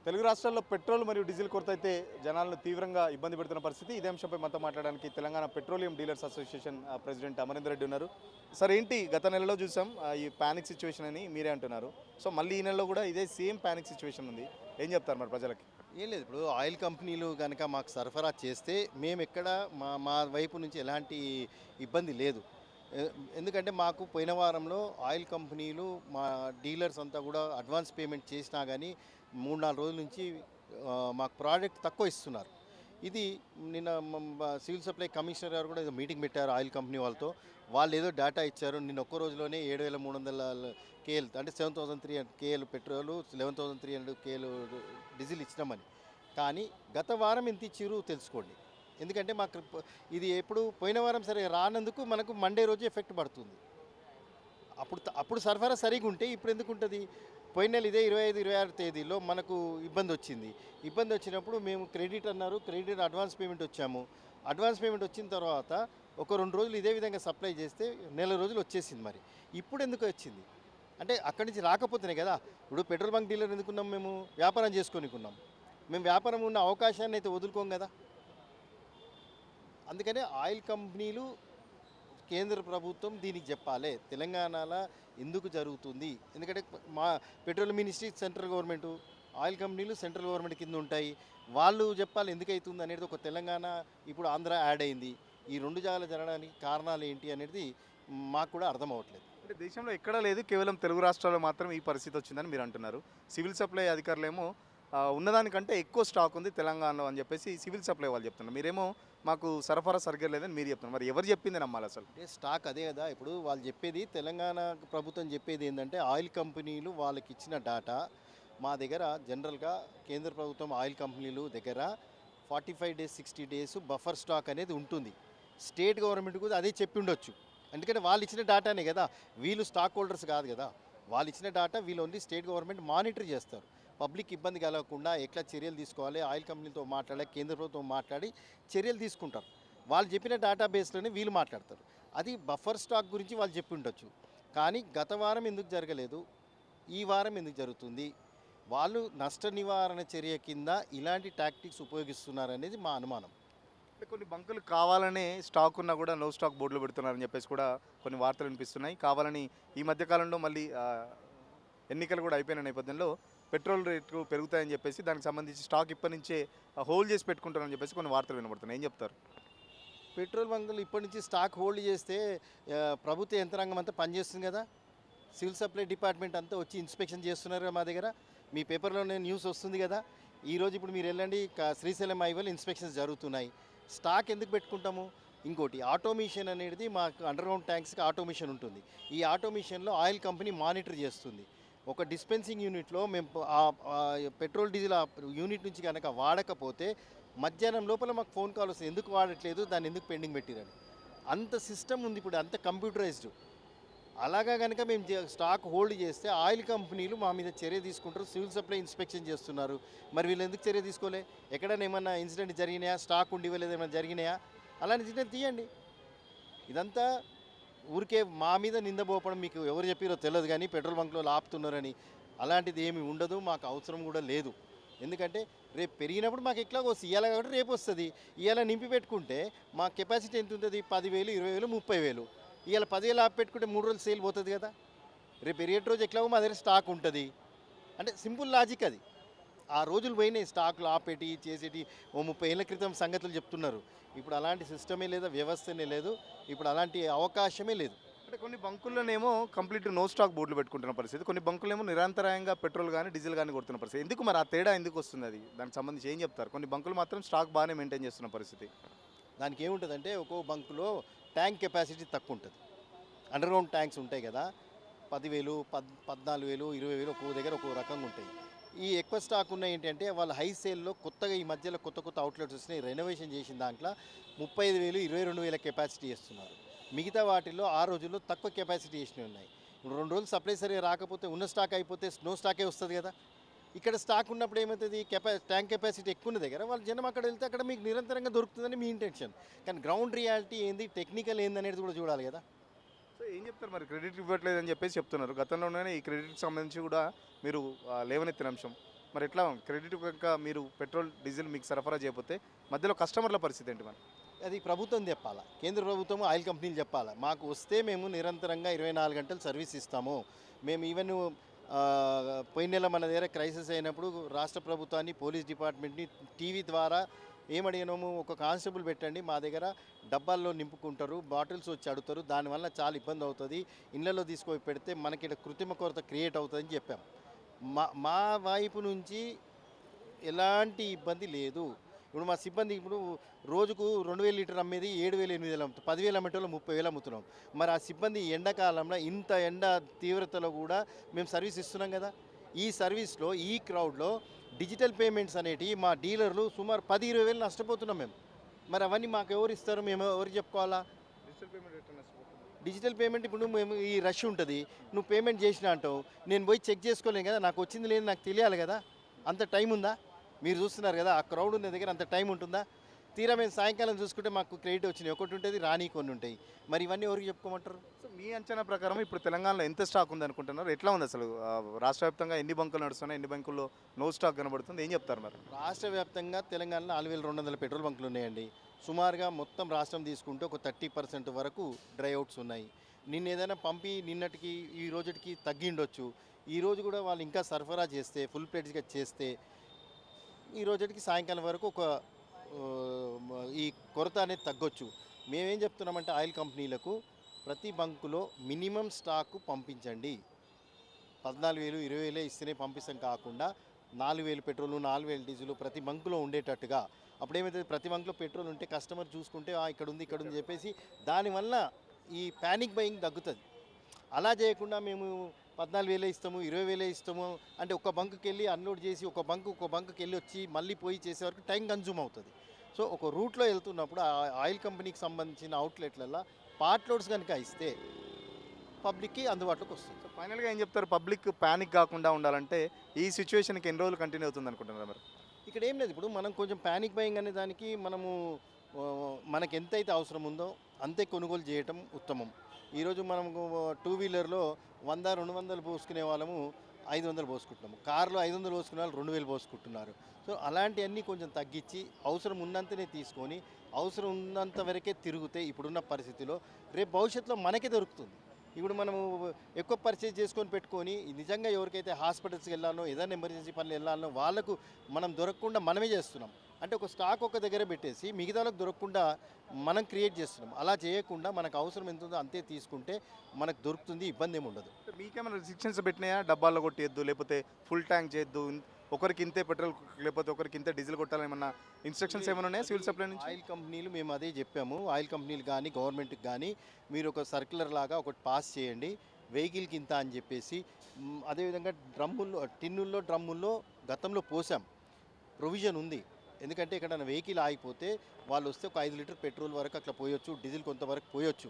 తెలుగు రాష్ట్రాల్లో పెట్రోల్ మరియు డీజిల్ కొరత అయితే జనాలను తీవ్రంగా ఇబ్బంది పెడుతున్న పరిస్థితి. ఇదే అంశంపై మనతో మాట్లాడడానికి Telangana petroleum dealers association president Amarender Reddy ఉన్నారు. సార్, ఏంటి గత నెలలో చూసాం ఈ పానిక్ సిచ్యువేషన్ అని మీరే అంటున్నారు. సో మళ్ళీ ఈ నెలలో కూడా ఇదే సేమ్ పానిక్ సిచ్యువేషన్ ఉంది. ఏం చెప్తారు మరి ప్రజలకి? ఏం లేదు. ఇప్పుడు ఆయిల్ కంపెనీలు కనుక మాకు సరఫరా చేస్తే మేము ఎక్కడ మా మా వైపు నుంచి ఎలాంటి ఇబ్బంది లేదు. ఎందుకంటే మాకు పోయిన వారంలో ఆయిల్ కంపెనీలు మా డీలర్స్ అంతా కూడా అడ్వాన్స్ పేమెంట్ చేసినా కానీ 3-4 రోజుల నుంచి మాకు ప్రోడక్ట్ తక్కువ ఇస్తున్నారు. ఇది నిన్న సివిల్ సప్లై కమిషనర్ గారు కూడా ఏదో మీటింగ్ పెట్టారు ఆయిల్ కంపెనీ వాళ్ళతో. వాళ్ళు ఏదో డేటా ఇచ్చారు. నిన్న ఒక్క రోజులోనే 7,300 కేఎల్ అంటే 7,300 కేఎల్ పెట్రోల్, 11,300 కేఎల్ డీజిల్ ఇచ్చినామని. కానీ గత వారం ఎంత ఇచ్చిర్రు తెలుసుకోండి. ఎందుకంటే మాకు ఇది ఎప్పుడు పోయిన వారం సరే రానందుకు మనకు మండే రోజు ఎఫెక్ట్ పడుతుంది. అప్పుడు సరఫరా సరిగా ఉంటే ఇప్పుడు ఎందుకు ఉంటుంది? పోయిన నెల ఇదే 25-26 తేదీలో మనకు ఇబ్బంది వచ్చింది. ఇబ్బంది వచ్చినప్పుడు మేము క్రెడిట్ అన్నారు, క్రెడిట్ అడ్వాన్స్ పేమెంట్ వచ్చాము. అడ్వాన్స్ పేమెంట్ వచ్చిన తర్వాత ఒక 2 రోజులు ఇదే విధంగా సప్లై చేస్తే నెల రోజులు వచ్చేసింది. మరి ఇప్పుడు ఎందుకు వచ్చింది అంటే అక్కడి నుంచి రాకపోతేనే కదా. ఇప్పుడు పెట్రోల్ బంక్ డీలర్ ఎందుకున్నాం? మేము వ్యాపారం చేసుకొనికున్నాం. మేము వ్యాపారం ఉన్న అవకాశాన్ని అయితే వదులుకోం కదా. అందుకనే ఆయిల్ కంపెనీలు కేంద్ర ప్రభుత్వం దీనికి చెప్పాలి తెలంగాణలో ఎందుకు జరుగుతుంది. ఎందుకంటే మా petrol ministry central government, oil కంపెనీలు సెంట్రల్ గవర్నమెంట్ కింద ఉంటాయి. వాళ్ళు చెప్పాలి ఎందుకు అవుతుంది అనేది. ఒక తెలంగాణ ఇప్పుడు ఆంధ్ర యాడ్ అయింది. ఈ 2 జాగాలు జరగడానికి కారణాలు ఏంటి అనేది మాకు కూడా అర్థం అవ్వట్లేదు. అంటే దేశంలో ఎక్కడా లేదు, కేవలం తెలుగు రాష్ట్రాల్లో మాత్రం ఈ పరిస్థితి వచ్చిందని మీరు అంటున్నారు. సివిల్ సప్లై అధికారులేమో ఉన్నదానికంటే ఎక్కువ స్టాక్ ఉంది తెలంగాణలో అని చెప్పేసి సివిల్ సప్లై వాళ్ళు చెప్తున్నారు. మీరేమో మాకు సరఫరా సరిగ్గా లేదని మీరు చెప్తున్నారు. మరి ఎవరు చెప్పింది నమ్మాలి అసలు? అంటే స్టాక్ అదే కదా. ఇప్పుడు వాళ్ళు చెప్పేది, తెలంగాణ ప్రభుత్వం చెప్పేది ఏంటంటే ఆయిల్ కంపెనీలు వాళ్ళకి ఇచ్చిన డాటా మా దగ్గర జనరల్గా కేంద్ర ప్రభుత్వం ఆయిల్ కంపెనీలు దగ్గర 45 days 60 days బఫర్ స్టాక్ అనేది ఉంటుంది. స్టేట్ గవర్నమెంట్ కూడా అదే చెప్పి ఉండొచ్చు. ఎందుకంటే వాళ్ళు ఇచ్చిన డాటానే కదా, వీళ్ళు స్టాక్ హోల్డర్స్ కాదు కదా. వాళ్ళు ఇచ్చిన డాటా వీళ్ళు ఓన్లీ స్టేట్ గవర్నమెంట్ మానిటర్ చేస్తారు. పబ్లిక్ ఇబ్బంది కలగకుండా ఎట్లా చర్యలు తీసుకోవాలి, ఆయిల్ కంపెనీలతో మాట్లాడి కేంద్ర ప్రభుత్వం మాట్లాడి చర్యలు తీసుకుంటారు. వాళ్ళు చెప్పిన డేటాబేస్లోనే వీళ్ళు మాట్లాడతారు. అది బఫర్ స్టాక్ గురించి వాళ్ళు చెప్పి ఉండొచ్చు. కానీ గత వారం ఎందుకు జరగలేదు, ఈ వారం ఎందుకు జరుగుతుంది? వాళ్ళు నష్ట నివారణ చర్య కింద ఇలాంటి టాక్టిక్స్ ఉపయోగిస్తున్నారనేది మా అనుమానం. అంటే కొన్ని బంకులు కావాలనే స్టాక్ ఉన్నా కూడా నో స్టాక్ బోర్డులో పెడుతున్నారని చెప్పేసి కూడా కొన్ని వార్తలు వినిపిస్తున్నాయి. కావాలని ఈ మధ్యకాలంలో మళ్ళీ ఎన్నికలు కూడా అయిపోయిన నేపథ్యంలో పెట్రోల్ రేట్లు పెరుగుతాయని చెప్పేసి దానికి సంబంధించి స్టాక్ ఇప్పటి నుంచే హోల్డ్ చేసి పెట్టుకుంటారని చెప్పేసి కొన్ని వార్తలు వినబడుతున్నాయి. ఏం చెప్తారు? పెట్రోల్ బంకులు ఇప్పటి నుంచి స్టాక్ హోల్డ్ చేస్తే ప్రభుత్వ యంత్రాంగం అంతా పనిచేస్తుంది కదా. సివిల్ సప్లై డిపార్ట్మెంట్ అంతా వచ్చి ఇన్స్పెక్షన్ చేస్తున్నారు మా దగ్గర. మీ పేపర్లోనే న్యూస్ వస్తుంది కదా. ఈరోజు ఇప్పుడు మీరు వెళ్ళండి, శ్రీశైలం హైవేలో ఇన్స్పెక్షన్స్ జరుగుతున్నాయి. స్టాక్ ఎందుకు పెట్టుకుంటాము? ఇంకోటి ఆటోమేషన్ అనేది మాకు అండర్గ్రౌండ్ ట్యాంక్స్కి ఆటోమేషన్ ఉంటుంది. ఈ ఆటోమేషన్లో ఆయిల్ కంపెనీ మానిటర్ చేస్తుంది. ఒక డిస్పెన్సింగ్ యూనిట్లో మేము పెట్రోల్ డీజిల్ యూనిట్ నుంచి కనుక వాడకపోతే మధ్యాహ్నం లోపల మాకు ఫోన్ కాల్ వస్తుంది, ఎందుకు వాడట్లేదు, దాన్ని ఎందుకు పెండింగ్ పెట్టిరని. అంత సిస్టమ్ ఉంది ఇప్పుడు, అంత కంప్యూటరైజ్డ్. అలాగా కనుక మేము స్టాక్ హోల్డ్ చేస్తే ఆయిల్ కంపెనీలు మా మీద చర్య తీసుకుంటారు. సివిల్ సప్లై ఇన్స్పెక్షన్ చేస్తున్నారు. మరి వీళ్ళు ఎందుకు చర్య తీసుకోలే? ఎక్కడైనా ఏమన్నా ఇన్సిడెంట్ జరిగినాయా, స్టాక్ ఉండి ఇవ్వలేదు ఏమైనా జరిగినాయా? అలాంటి ఇన్సిడెంట్ తీయండి. ఇదంతా ఊరికే మా మీద నిందపోపడం మీకు ఎవరు చెప్పారో తెలియదు, కానీ పెట్రోల్ బంక్లో ఆపుతున్నారని అలాంటిది ఏమి ఉండదు. మాకు అవసరం కూడా లేదు. ఎందుకంటే రేపు పెరిగినప్పుడు మాకు ఎట్లాగో ఇవ్వాలి కాబట్టి రేపు వస్తుంది. ఇవాళ నింపి పెట్టుకుంటే మా కెపాసిటీ ఎంత ఉంటుంది? 10,000, 20,000, 30,000. ఇవాళ 10,000 ఆపి పెట్టుకుంటే 3 రోజులు సేల్ పోతుంది కదా. రేపు పెరిగేటి రోజు ఎట్లాగో మా దగ్గర స్టాక్ ఉంటుంది. అంటే సింపుల్ లాజిక్ అది. ఆ రోజులు పోయినాయి స్టాక్లు ఆపేటి చేసేటి. 30 ఏళ్ళ క్రితం సంగతులు చెప్తున్నారు. ఇప్పుడు అలాంటి సిస్టమే లేదు, వ్యవస్థనే లేదు. ఇప్పుడు అలాంటి అవకాశమే లేదు. అంటే కొన్ని బంకుల్లోనేమో కంప్లీట్ నో స్టాక్ బోర్డులు పెట్టుకుంటున్న పరిస్థితి, కొన్ని బంకులేమో నిరంతరాయంగా పెట్రోల్ కానీ డీజిల్ కానీ కొడుతున్న పరిస్థితి. ఎందుకు మరి ఆ తేడా ఎందుకు వస్తుంది? అది దానికి సంబంధించి ఏం చెప్తారు? కొన్ని బంకులు మాత్రం స్టాక్ బాగానే మెయింటైన్ చేస్తున్న పరిస్థితి. దానికి ఏముంటుందంటే ఒక్కో బంకులో ట్యాంక్ కెపాసిటీ తక్కువ ఉంటుంది. అండర్గ్రౌండ్ ట్యాంక్స్ ఉంటాయి కదా, 10,000, 14,000, 20,000 ఒక్కో దగ్గర ఒక్కో రకంగా ఉంటాయి. ఈ ఎక్కువ స్టాక్ ఉన్న ఏంటంటే వాళ్ళ హై సేల్లో కొత్తగా ఈ మధ్యలో కొత్త అవుట్లెట్స్ వచ్చినాయి. రెనోవేషన్ చేసిన దాంట్లో 35,000, 22,000 కెపాసిటీ చేస్తున్నారు. మిగతా వాటిల్లో ఆ రోజుల్లో తక్కువ కెపాసిటీ చేసినవి ఉన్నాయి. ఇప్పుడు 2 రోజులు సప్లై సరిగా రాకపోతే ఉన్న స్టాక్ అయిపోతే నో స్టాకే వస్తుంది కదా. ఇక్కడ స్టాక్ ఉన్నప్పుడు ఏమవుతుంది? ట్యాంక్ కెపాసిటీ ఎక్కువ ఉన్న దగ్గర వాళ్ళు జనం అక్కడ వెళ్తే అక్కడ మీకు నిరంతరంగా దొరుకుతుందని మీ ఇంటెన్షన్. కానీ గ్రౌండ్ రియాలిటీ ఏంది, టెక్నికల్ ఏందనేది కూడా చూడాలి కదా. సో ఏం చెప్తారు మరి? క్రెడిట్ ఇవ్వట్లేదని చెప్పేసి చెప్తున్నారు. గతంలోనే ఈ క్రెడిట్కి సంబంధించి కూడా మీరు లేవనెత్తిన అంశం. మరి ఎట్లా క్రెడిట్ కనుక మీరు పెట్రోల్ డీజిల్ మీకు సరఫరా చేయకపోతే మధ్యలో కస్టమర్ల పరిస్థితి ఏంటి మరి? అది ప్రభుత్వం చెప్పాలా, కేంద్ర ప్రభుత్వం ఆయిల్ కంపెనీలు చెప్పాలా. మాకు వస్తే మేము నిరంతరంగా 24 గంటలు సర్వీస్ ఇస్తాము. మేము ఈవెన్ పోయిన నెల మన దగ్గర క్రైసిస్ అయినప్పుడు రాష్ట్ర ప్రభుత్వాన్ని, పోలీస్ డిపార్ట్మెంట్ని టీవీ ద్వారా ఏమడిగినాము, ఒక కానిస్టేబుల్ పెట్టండి, మా దగ్గర డబ్బాల్లో నింపుకుంటారు, బాటిల్స్ వచ్చి అడుగుతారు, దానివల్ల చాలా ఇబ్బంది అవుతుంది, ఇళ్లలో తీసుకొని పెడితే మనకి ఇక్కడ కృత్రిమ కొరత క్రియేట్ అవుతుందని చెప్పాం. మా వైపు నుంచి ఎలాంటి ఇబ్బంది లేదు. ఇప్పుడు మా సిబ్బంది ఇప్పుడు రోజుకు 2000 లీటర్ అమ్మేది 7,800 అమ్ముతాం, 10,000 అమ్మేటోళ్ళు 30,000 అమ్ముతున్నాం. మరి ఆ సిబ్బంది ఎండాకాలంలో ఇంత ఎండ తీవ్రతలో కూడా మేము సర్వీస్ ఇస్తున్నాం కదా. ఈ సర్వీస్లో, ఈ క్రౌడ్లో డిజిటల్ పేమెంట్స్ అనేటివి మా డీలర్లు సుమారు 10-20 వేలు నష్టపోతున్నాం మేము. మరి అవన్నీ మాకు ఎవరు ఇస్తారు, మేము ఎవరికి చెప్పుకోవాలా? డిజిటల్ పేమెంట్ ఇప్పుడు మేము ఈ రష్ ఉంటుంది, నువ్వు పేమెంట్ చేసినా అంటావు, నేను పోయి చెక్ చేసుకోలేను కదా, నాకు వచ్చింది లేదు నాకు తెలియాలి కదా. అంత టైం ఉందా? మీరు చూస్తున్నారు కదా, ఆ క్రౌడ్ ఉన్న దగ్గర అంత టైం ఉంటుందా? తీరా మేము సాయంకాలం చూసుకుంటే మాకు క్రెడిట్ వచ్చినాయి, ఒకటి ఉంటుంది, రాని కొన్ని ఉంటాయి. మరి ఇవన్నీ ఎవరికి చెప్పుకోమంటారు? సో మీ అంచనా ప్రకారం ఇప్పుడు తెలంగాణలో ఎంత స్టాక్ ఉంది అనుకుంటున్నారు? ఎట్లా ఉంది అసలు? రాష్ట్ర వ్యాప్తంగా ఎన్ని బంకులు నడుస్తున్నాయి, ఎన్ని బంకుల్లో నో స్టాక్ కనబడుతుంది, ఏం చెప్తారు మరి? రాష్ట్ర వ్యాప్తంగా తెలంగాణలో 4,200 పెట్రోల్ బంకులు ఉన్నాయండి. సుమారుగా మొత్తం రాష్ట్రం తీసుకుంటే ఒక 30% వరకు డ్రై అవుట్స్ ఉన్నాయి. నిన్న ఏదైనా పంపి నిన్నటికి ఈ రోజుకి తగ్గిండొచ్చు. ఈ రోజు కూడా వాళ్ళు ఇంకా సరఫరా చేస్తే, ఫుల్ ప్లేట్స్గా చేస్తే ఈ రోజుకి సాయంకాలం వరకు ఒక ఈ కొరత అనేది తగ్గొచ్చు. మేమేం చెప్తున్నామంటే ఆయిల్ కంపెనీలకు ప్రతి బంకులో మినిమం స్టాకు పంపించండి. 14,000, 20,000 ఇస్తేనే పంపిస్తాం కాకుండా 4,000 పెట్రోలు, 4,000 డీజిల్ ప్రతి బంకులో ఉండేటట్టుగా. అప్పుడేమవుతుంది, ప్రతి బంకులో పెట్రోల్ ఉంటే కస్టమర్ చూసుకుంటే ఇక్కడ ఉంది ఇక్కడ ఉంది చెప్పేసి దానివల్ల ఈ ప్యానిక్ బయింగ్ తగ్గుతుంది. అలా చేయకుండా మేము 14,000 ఇస్తాము, 20,000 ఇస్తాము అంటే ఒక బంకుకి వెళ్ళి అన్లోడ్ చేసి ఒక బంకుకి వెళ్ళి వచ్చి మళ్ళీ పోయి చేసే వరకు టైం కన్జ్యూమ్ అవుతుంది. సో ఒక రూట్లో వెళ్తున్నప్పుడు ఆ ఆయిల్ కంపెనీకి సంబంధించిన అవుట్లెట్లలో పార్ట్ లోడ్స్ కనుక ఇస్తే పబ్లిక్కి అందుబాటులోకి వస్తుంది. సో ఫైనల్గా ఏం చెప్తారు? పబ్లిక్ ప్యానిక్ కాకుండా ఉండాలంటే ఈ సిచ్యువేషన్కి ఎన్ని రోజులు కంటిన్యూ అవుతుంది అనుకుంటున్నారు మరి? ఇక్కడ ఏం లేదు, ఇప్పుడు మనం కొంచెం ప్యానిక్ బయింగ్ అనే దానికి మనము మనకు ఎంతైతే అవసరం ఉందో అంతే కొనుగోలు చేయటం ఉత్తమం. ఈరోజు మనము 2 వీలర్లో 100-200 పోసుకునే వాళ్ళము 500 పోసుకుంటున్నాము, కార్లో 500 పోసుకునే వాళ్ళు 2,000 పోసుకుంటున్నారు. సో అలాంటివన్నీ కొంచెం తగ్గించి అవసరం ఉన్నంతనే తీసుకొని అవసరం ఉన్నంత వరకే తిరిగితే ఇప్పుడున్న పరిస్థితిలో రేపు భవిష్యత్తులో మనకే దొరుకుతుంది. ఇప్పుడు మనము ఎక్కువ పర్చేజ్ చేసుకొని పెట్టుకొని నిజంగా ఎవరికైతే హాస్పిటల్స్కి వెళ్ళాలనో ఏదైనా ఎమర్జెన్సీ పనులు వెళ్ళాలనో వాళ్ళకు మనం దొరకకుండా మనమే చేస్తున్నాం. అంటే ఒక స్టాక్ ఒక దగ్గర పెట్టేసి మిగతాలకు దొరకకుండా మనం క్రియేట్ చేస్తున్నాం. అలా చేయకుండా మనకు అవసరం ఎంత ఉందో అంతే తీసుకుంటే మనకు దొరుకుతుంది, ఇబ్బంది ఏమి ఉండదు. మీకేమైనా రిస్ట్రిక్షన్స్ పెట్టినాయా? డబ్బాల్లో కొట్టేయద్దు, లేకపోతే ఫుల్ ట్యాంక్ చేయొద్దు, ఒకరికి ఇంతే పెట్రోల్ లేకపోతే ఒకరికి ఇంతే డీజిల్ కొట్టాలని ఏమన్నా ఇన్స్ట్రక్షన్స్ ఏమైనా ఉన్నాయా సివిల్ సప్లై నుంచి? ఆయిల్ కంపెనీలు మేము అదే చెప్పాము, ఆయిల్ కంపెనీలు కానీ గవర్నమెంట్కి కానీ మీరు ఒక సర్క్యులర్ లాగా ఒకటి పాస్ చేయండి, వెహికల్కి ఇంత అని చెప్పేసి. అదేవిధంగా డ్రమ్ముల్లో గతంలో పోసాం, ప్రొవిజన్ ఉంది. ఎందుకంటే ఎక్కడైనా వెహికల్ ఆగిపోతే వాళ్ళు వస్తే ఒక 5 లీటర్ పెట్రోల్ వరకు అట్లా పోయొచ్చు, డీజిల్ కొంతవరకు పోయొచ్చు.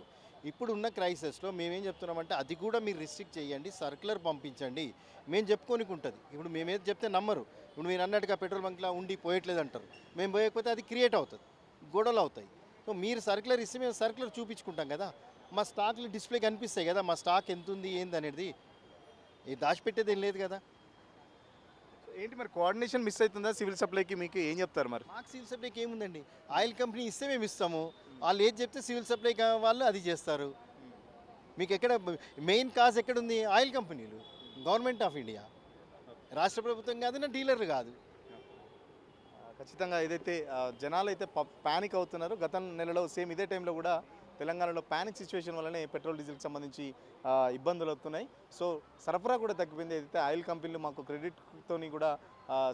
ఇప్పుడున్న క్రైసిస్లో మేమేం చెప్తున్నామంటే అది కూడా మీరు రిస్ట్రిక్ట్ చేయండి, సర్క్యులర్ పంపించండి, మేము చెప్పుకోనికి ఉంటుంది. ఇప్పుడు మేమేది చెప్తే నమ్మరు. ఇప్పుడు మీరు అన్నట్టుగా పెట్రోల్ బంక్లో ఉండి పోయట్లేదు అంటారు, మేము పోయకపోతే అది క్రియేట్ అవుతుంది, గొడవలు అవుతాయి. సో మీరు సర్క్యులర్ ఇస్తే మేము సర్క్యులర్ చూపించుకుంటాం కదా, మా స్టాక్లు డిస్ప్లే కనిపిస్తాయి కదా, మా స్టాక్ ఎంత ఉంది ఏంది అనేది. దాచిపెట్టేది ఏం లేదు కదా. ఏంటి మరి కోఆర్డినేషన్ మిస్ అవుతుందా సివిల్ సప్లైకి? మీకు ఏం చెప్తారు మరి? మాకు సివిల్ సప్లైకి ఏముందండి, ఆయిల్ కంపెనీ ఇస్తే మేము ఇస్తాము, వాళ్ళు ఏది చెప్తే సివిల్ సప్లై వాళ్ళు అది చేస్తారు. మీకు ఎక్కడ మెయిన్ కాజ్ ఎక్కడుంది? ఆయిల్ కంపెనీలు, గవర్నమెంట్ ఆఫ్ ఇండియా, రాష్ట్ర ప్రభుత్వం కాదు, నా డీలర్ కాదు. ఖచ్చితంగా ఏదైతే జనాలు అయితే ప్యానిక్ అవుతున్నారు. గత నెలలో సేమ్ ఇదే టైంలో కూడా తెలంగాణలో ప్యానిక్ సిచ్యువేషన్ వల్లనే పెట్రోల్ డీజిల్కి సంబంధించి ఇబ్బందులు అవుతున్నాయి. సో సరఫరా కూడా తగ్గిపోయింది. ఏదైతే ఆయిల్ కంపెనీలు మాకు క్రెడిట్తోని కూడా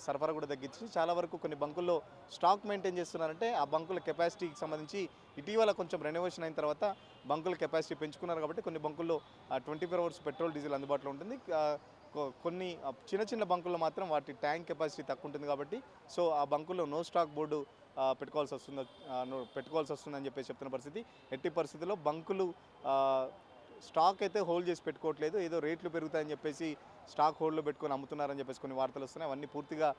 సరఫరా కూడా తగ్గించి చాలా వరకు కొన్ని బంకుల్లో స్టాక్ మెయింటైన్ చేస్తున్నారంటే ఆ బంకుల కెపాసిటీకి సంబంధించి ఇటీవల కొంచెం రెనోవేషన్ అయిన తర్వాత బంకుల కెపాసిటీ పెంచుకున్నారు కాబట్టి కొన్ని బంకుల్లో 24 అవర్స్ పెట్రోల్ డీజిల్ అందుబాటులో ఉంటుంది. కొన్ని చిన్న బంకుల్లో మాత్రం వాటి ట్యాంక్ కెపాసిటీ తక్కువ ఉంటుంది కాబట్టి సో ఆ బంకుల్లో నో స్టాక్ బోర్డు పెట్టుకోవాల్సి వస్తుందని చెప్పేసి చెప్తున్న పరిస్థితి. ఎట్టి పరిస్థితుల్లో బంకులు స్టాక్ అయితే హోల్డ్ చేసి పెట్టుకోవట్లేదు, ఏదో రేట్లు పెరుగుతాయని చెప్పేసి స్టాక్ హోల్డ్లో పెట్టుకొని అమ్ముతున్నారని చెప్పేసి కొన్ని వార్తలు వస్తున్నాయి. అవన్నీ పూర్తిగా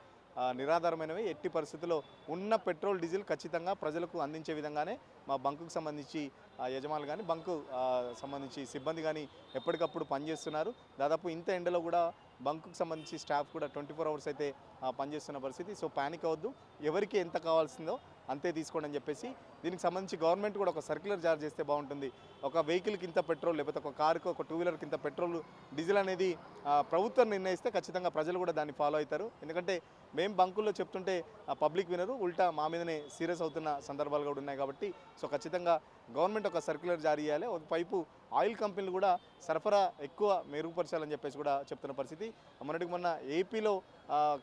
నిరాధారమైనవి. ఎట్టి పరిస్థితుల్లో ఉన్న పెట్రోల్ డీజిల్ ఖచ్చితంగా ప్రజలకు అందించే విధంగానే మా బంకుకు సంబంధించి యజమానులు కానీ బంకు సంబంధించి సిబ్బంది కానీ ఎప్పటికప్పుడు పనిచేస్తున్నారు. దాదాపు ఇంత ఎండలో కూడా బంకుకు సంబంధించి స్టాఫ్ కూడా 24 అవర్స్ అయితే పనిచేస్తున్న పరిస్థితి. సో ప్యానిక్ అవ్వద్దు, ఎవరికి ఎంత కావాల్సిందో అంతే తీసుకోండి అని చెప్పేసి దీనికి సంబంధించి గవర్నమెంట్ కూడా ఒక సర్క్యులర్ జారీ చేస్తే బాగుంటుంది. ఒక వెహికల్కి ఇంత పెట్రోల్, లేకపోతే ఒక కారుకి, ఒక 2 వీలర్కి ఇంత పెట్రోల్, డీజిల్ అనేది ప్రభుత్వం నిర్ణయిస్తే ఖచ్చితంగా ప్రజలు కూడా దాన్ని ఫాలో అవుతారు. ఎందుకంటే మేము బంకుల్లో చెప్తుంటే పబ్లిక్ వినరు, ఉల్టా మా మీదనే సీరియస్ అవుతున్న సందర్భాలు కూడా ఉన్నాయి. కాబట్టి సో ఖచ్చితంగా గవర్నమెంట్ ఒక సర్క్యులర్ జారీ చేయాలి. ఒక పైపు ఆయిల్ కంపెనీలు కూడా సరఫరా ఎక్కువ మెరుగుపరచాలని చెప్పేసి కూడా చెప్తున్న పరిస్థితి. మొన్న ఏపీలో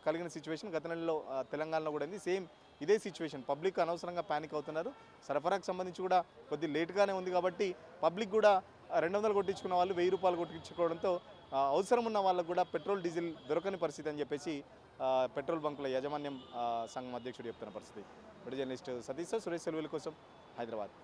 కలిగిన సిచ్యువేషన్ గత నెలలో తెలంగాణలో కూడా ఉంది. సేమ్ ఇదే సిచ్యువేషన్. పబ్లిక్ అనవసరంగా ప్యానిక్ అవుతున్నారు. సరఫరాకు సంబంధించి కూడా కొద్ది లేట్గానే ఉంది కాబట్టి పబ్లిక్ కూడా 200 కొట్టించుకున్న వాళ్ళు 1000 రూపాయలు కొట్టించుకోవడంతో అవసరం ఉన్న వాళ్ళకు కూడా పెట్రోల్ డీజిల్ దొరకని పరిస్థితి అని చెప్పేసి పెట్రోల్ బంకుల యాజమాన్యం సంఘం అధ్యక్షుడు చెప్తున్న పరిస్థితి. జర్నలిస్ట్ సతీష్, సురేష్ సెల్వెల కోసం, హైదరాబాద్.